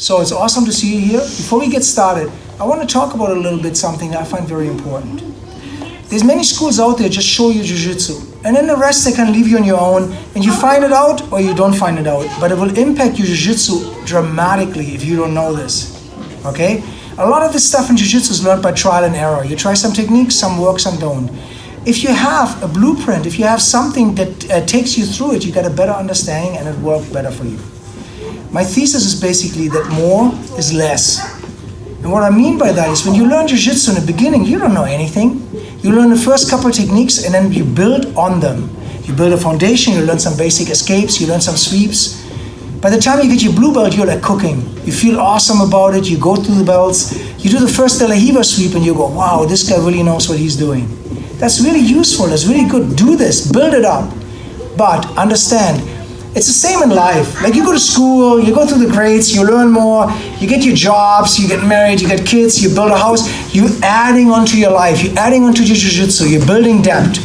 So it's awesome to see you here. Before we get started, I want to talk about a little bit something that I find very important. There's many schools out there just show you Jiu-Jitsu, and then the rest they can leave you on your own, and you find it out or you don't find it out. But it will impact your Jiu-Jitsu dramatically if you don't know this. Okay? A lot of this stuff in Jiu-Jitsu is learned by trial and error. You try some techniques, some work, some don't. If you have a blueprint, if you have something that takes you through it, you get a better understanding and it works better for you. My thesis is basically that more is less. And what I mean by that is when you learn Jiu-Jitsu in the beginning, you don't know anything. You learn the first couple of techniques and then you build on them. You build a foundation, you learn some basic escapes, you learn some sweeps. By the time you get your blue belt, you're like cooking. You feel awesome about it, you go through the belts, you do the first De La Riva sweep and you go, wow, this guy really knows what he's doing. That's really useful, that's really good. Do this, build it up. But understand, it's the same in life. Like you go to school, you go through the grades, you learn more, you get your jobs, you get married, you get kids, you build a house, you're adding onto your life, you're adding onto your Jiu-Jitsu, you're building debt,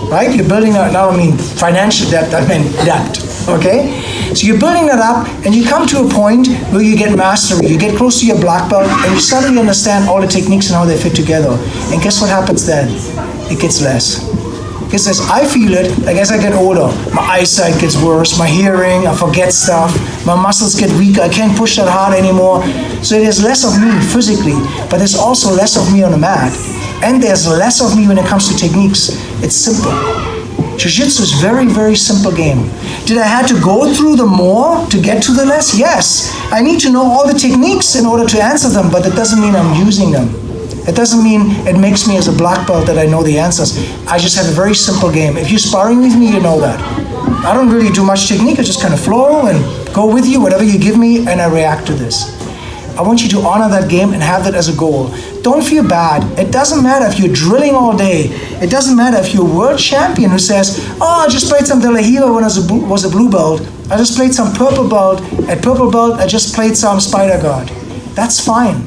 right? You're building, now I mean financial debt, I mean debt, okay? So you're building that up and you come to a point where you get mastery, you get close to your black belt and you suddenly understand all the techniques and how they fit together. And guess what happens then? It gets less. Because as I feel it, like as I get older, my eyesight gets worse, my hearing, I forget stuff, my muscles get weaker, I can't push that hard anymore. So there's less of me physically, but there's also less of me on the mat. And there's less of me when it comes to techniques. It's simple. Jiu-Jitsu is very, very simple game. Did I have to go through the more to get to the less? Yes. I need to know all the techniques in order to answer them, but that doesn't mean I'm using them. It doesn't mean it makes me as a black belt that I know the answers. I just have a very simple game. If you're sparring with me, you know that. I don't really do much technique. I just kind of flow and go with you, whatever you give me, and I react to this. I want you to honor that game and have that as a goal. Don't feel bad. It doesn't matter if you're drilling all day. It doesn't matter if you're a world champion who says, oh, I just played some De La Riva when I was a blue belt. I just played some purple belt. At purple belt, I just played some spider guard. That's fine.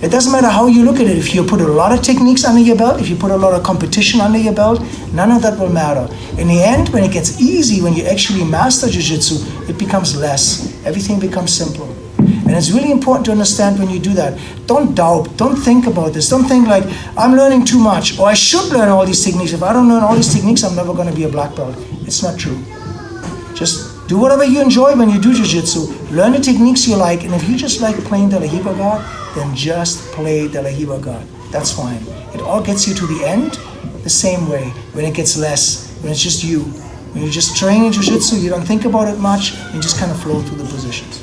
It doesn't matter how you look at it. If you put a lot of techniques under your belt, if you put a lot of competition under your belt, none of that will matter. In the end, when it gets easy, when you actually master Jiu-Jitsu, it becomes less. Everything becomes simple. And it's really important to understand when you do that. Don't doubt, don't think about this. Don't think like, I'm learning too much, or I should learn all these techniques. If I don't learn all these techniques, I'm never going to be a black belt. It's not true. Just do whatever you enjoy when you do Jiu-Jitsu. Learn the techniques you like, and if you just like playing De La Riva guard, then just play De La Riva guard. That's fine. It all gets you to the end the same way, when it gets less, when it's just you. When you're just training Jiu-Jitsu, you don't think about it much, you just kind of flow through the positions.